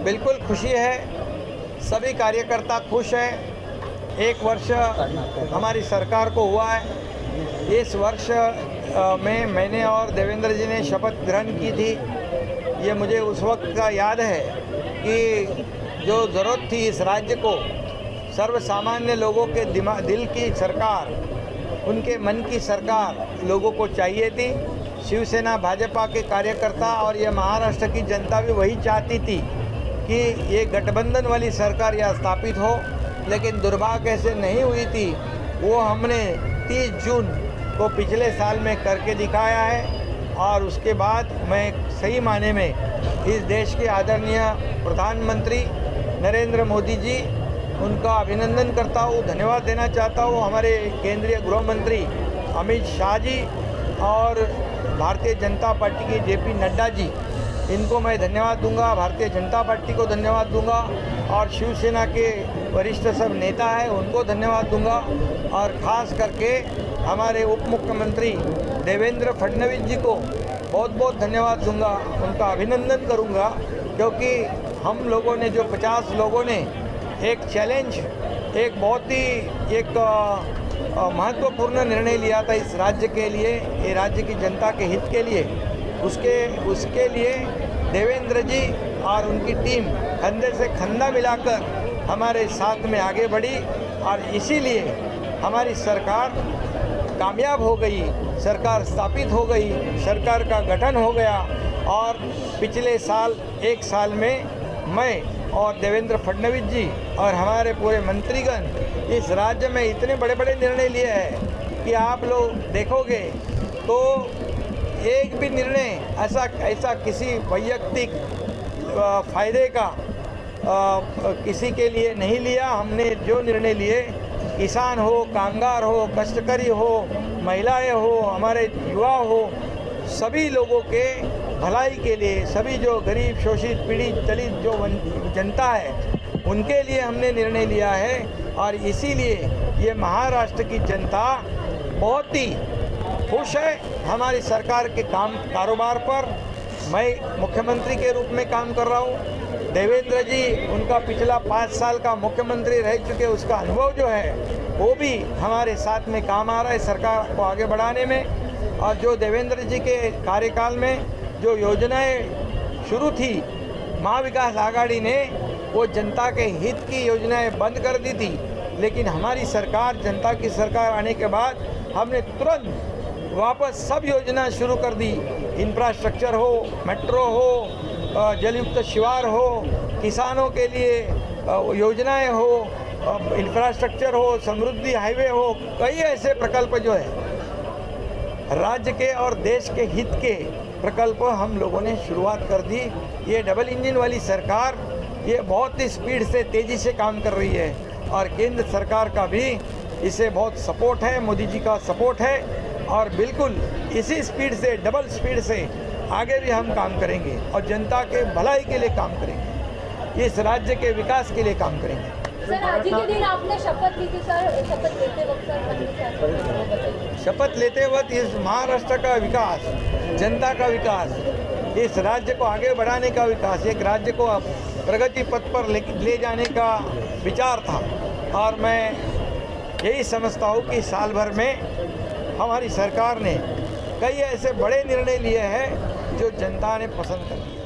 बिल्कुल खुशी है, सभी कार्यकर्ता खुश हैं। 1 वर्ष हमारी सरकार को हुआ है। इस वर्ष में मैंने और देवेंद्र जी ने शपथ ग्रहण की थी। ये मुझे उस वक्त का याद है कि जो ज़रूरत थी इस राज्य को, सर्वसामान्य लोगों के दिल की सरकार, उनके मन की सरकार लोगों को चाहिए थी। शिवसेना भाजपा के कार्यकर्ता और ये महाराष्ट्र की जनता भी वही चाहती थी कि ये गठबंधन वाली सरकार यहाँ स्थापित हो, लेकिन दुर्भाग्य से नहीं हुई थी। वो हमने 30 जून को पिछले साल में करके दिखाया है और उसके बाद मैं सही माने में इस देश के आदरणीय प्रधानमंत्री नरेंद्र मोदी जी, उनका अभिनंदन करता हूँ, धन्यवाद देना चाहता हूँ। हमारे केंद्रीय गृह मंत्री अमित शाह जी और भारतीय जनता पार्टी के जेपी नड्डा जी, इनको मैं धन्यवाद दूंगा। भारतीय जनता पार्टी को धन्यवाद दूंगा और शिवसेना के वरिष्ठ सब नेता हैं उनको धन्यवाद दूंगा और ख़ास करके हमारे उप मुख्यमंत्री देवेंद्र फडणवीस जी को बहुत बहुत धन्यवाद दूंगा, उनका अभिनंदन करूंगा, क्योंकि हम लोगों ने जो 50 लोगों ने एक चैलेंज, एक बहुत ही महत्वपूर्ण निर्णय लिया था इस राज्य के लिए, ये राज्य की जनता के हित के लिए, उसके लिए देवेंद्र जी और उनकी टीम कंधे से कंधा मिलाकर हमारे साथ में आगे बढ़ी और इसीलिए हमारी सरकार कामयाब हो गई, सरकार स्थापित हो गई, सरकार का गठन हो गया। और पिछले साल 1 साल में मैं और देवेंद्र फडणवीस जी और हमारे पूरे मंत्रीगण इस राज्य में इतने बड़े बड़े निर्णय लिए हैं कि आप लोग देखोगे तो एक भी निर्णय ऐसा किसी वैयक्तिक फायदे का किसी के लिए नहीं लिया। हमने जो निर्णय लिए, किसान हो, कामगार हो, कष्टकारी हो, महिलाएं हो, हमारे युवा हो, सभी लोगों के भलाई के लिए, सभी जो गरीब, शोषित, पीड़ित, दलित जो जनता है, उनके लिए हमने निर्णय लिया है। और इसीलिए ये महाराष्ट्र की जनता बहुत ही खुश है हमारी सरकार के कारोबार पर। मैं मुख्यमंत्री के रूप में काम कर रहा हूँ, देवेंद्र जी उनका पिछला 5 साल का मुख्यमंत्री रह चुके, उसका अनुभव जो है वो भी हमारे साथ में काम आ रहा है सरकार को आगे बढ़ाने में। और जो देवेंद्र जी के कार्यकाल में जो योजनाएं शुरू थी, महाविकास आघाड़ी ने वो जनता के हित की योजनाएं बंद कर दी थी, लेकिन हमारी सरकार, जनता की सरकार आने के बाद हमने तुरंत वापस सब योजना शुरू कर दी। इंफ्रास्ट्रक्चर हो, मेट्रो हो, जलयुक्त शिवार हो, किसानों के लिए योजनाएं हो, इंफ्रास्ट्रक्चर हो, समृद्धि हाईवे हो, कई ऐसे प्रकल्प जो है राज्य के और देश के हित के प्रकल्प हम लोगों ने शुरुआत कर दी। ये डबल इंजन वाली सरकार ये बहुत ही स्पीड से, तेज़ी से काम कर रही है और केंद्र सरकार का भी इसे बहुत सपोर्ट है, मोदी जी का सपोर्ट है और बिल्कुल इसी स्पीड से, डबल स्पीड से आगे भी हम काम करेंगे और जनता के भलाई के लिए काम करेंगे, इस राज्य के विकास के लिए काम करेंगे। सर, आज ही के दिन आपने शपथ ली थी सर, शपथ लेते वक्त शपथ लेते वक्त इस महाराष्ट्र का विकास, जनता का विकास, इस राज्य को आगे बढ़ाने का विकास, एक राज्य को प्रगति पथ पर ले जाने का विचार था। और मैं यही समझता हूँ कि साल भर में हमारी सरकार ने कई ऐसे बड़े निर्णय लिए हैं जो जनता ने पसंद कर लिया।